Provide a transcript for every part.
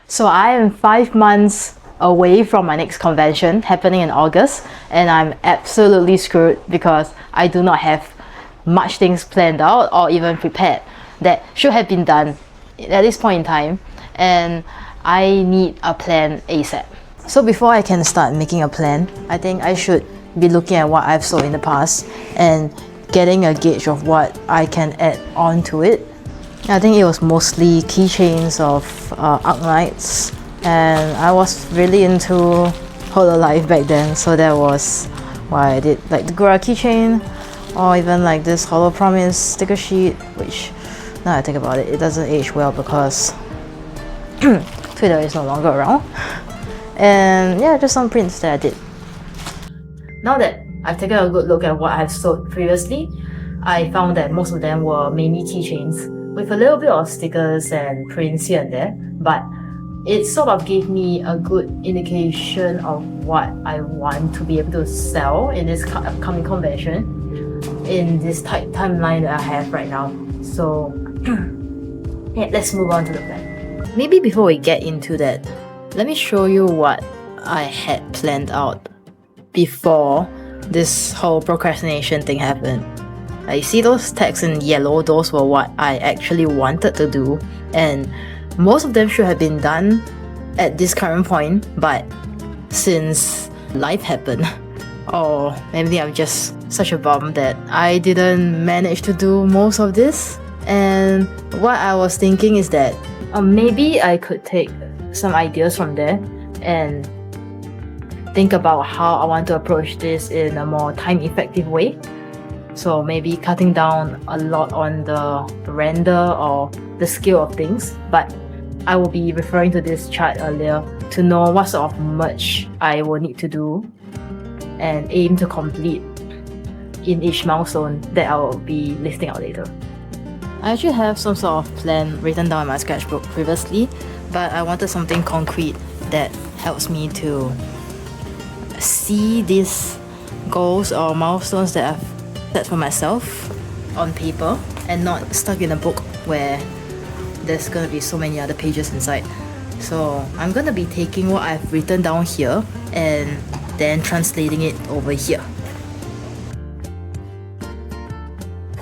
So I am 5 months away from my next convention happening in August, and I'm absolutely screwed because I do not have much things planned out or even prepared that should have been done at this point in time, and I need a plan ASAP. So before I can start making a plan, I think I should be looking at what I've sold in the past and getting a gauge of what I can add on to it. I think it was mostly keychains of Arknights, and I was really into Hololive back then, so that was why I did like the Gura keychain, or even like this Hollow Promise sticker sheet, which now I think about it, it doesn't age well because Twitter is no longer around. And yeah, just some prints that I did. Now that I've taken a good look at what I've sold previously, I found that most of them were mainly keychains with a little bit of stickers and prints here and there, but it sort of gave me a good indication of what I want to be able to sell in this upcoming convention in this tight timeline that I have right now. So yeah, let's move on to the plan. Maybe before we get into that, let me show you what I had planned out before this whole procrastination thing happened. You see those tags in yellow, those were what I actually wanted to do, and most of them should have been done at this current point, but since life happened, or maybe I'm just such a bum that I didn't manage to do most of this. And what I was thinking is that maybe I could take some ideas from there and think about how I want to approach this in a more time-effective way. So maybe cutting down a lot on the render or the scale of things, but I will be referring to this chart earlier to know what sort of merch I will need to do and aim to complete in each milestone that I will be listing out later. I actually have some sort of plan written down in my sketchbook previously, but I wanted something concrete that helps me to see these goals or milestones that I've set for myself on paper and not stuck in a book where there's gonna be so many other pages inside. So I'm gonna be taking what I've written down here and then translating it over here.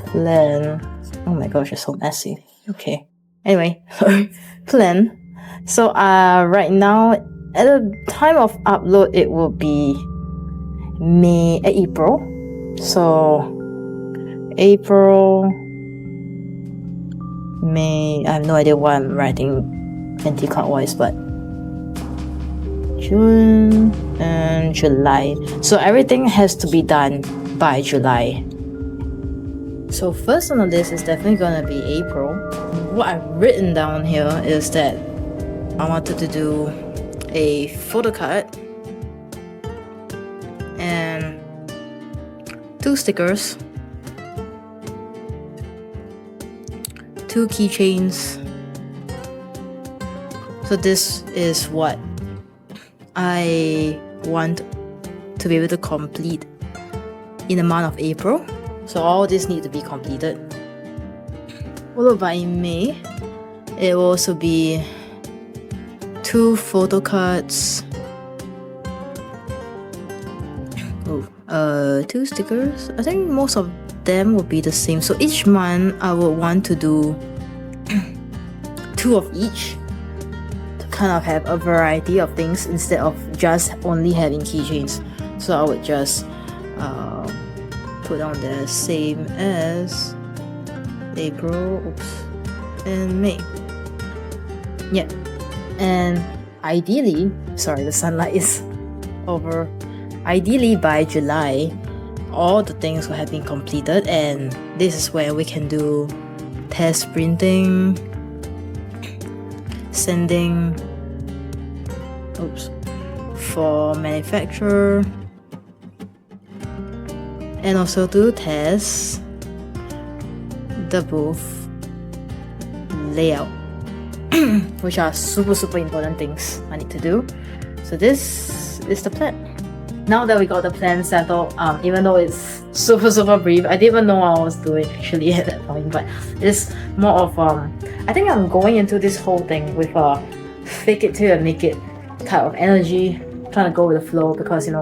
Plan. Oh my gosh, it's so messy. Okay. Anyway, plan. So right now, at the time of upload, it will be April. So April, May, I have no idea why I'm writing anti-clockwise, but June and July. So everything has to be done by July. So first on the list is definitely gonna be April. What I've written down here is that I wanted to do a photo card and 2 stickers, 2 keychains. So this is what I want to be able to complete in the month of April. So all this need to be completed. Followed by May, it will also be 2 photo cards, 2 stickers. I think most of them will be the same. So each month I would want to do 2 of each to kind of have a variety of things instead of just only having keychains. So I would just put on the same as April, and May. Yeah, and ideally, sorry, the sunlight is over. Ideally by July, all the things will have been completed, and this is where we can do test printing, sending for manufacturer, and also to test the booth layout, which are super important things I need to do. So this is the plan. Now that we got the plan settled, even though it's super brief, I didn't even know what I was doing actually at that point, but it's more of I think I'm going into this whole thing with a fake it till you make it type of energy, trying to go with the flow, because there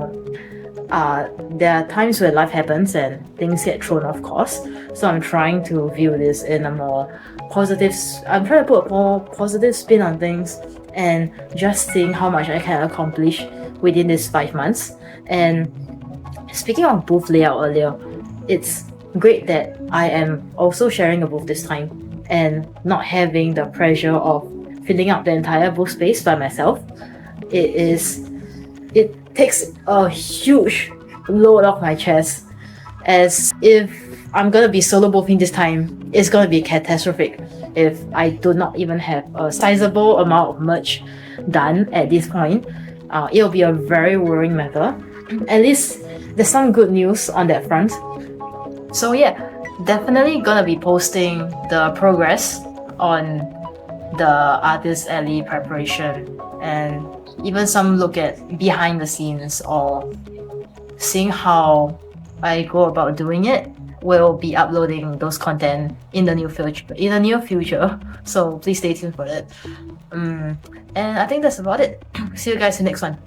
are times where life happens and things get thrown off course. So I'm trying to view this in a more positive. I'm trying to put a more positive spin on things and just seeing how much I can accomplish within these 5 months. And speaking of booth layout earlier, it's great that I am also sharing a booth this time and not having the pressure of filling up the entire booth space by myself. It takes a huge load off my chest, as if I'm gonna be solo boothing this time, it's gonna be catastrophic if I do not even have a sizable amount of merch done at this point. It'll be a very worrying matter. At least there's some good news on that front. So yeah, definitely gonna be posting the progress on the Artist Alley preparation, and even some look at behind the scenes or seeing how I go about doing it. Will be uploading those content in the near future. So please stay tuned for that. And I think that's about it. See you guys in the next one.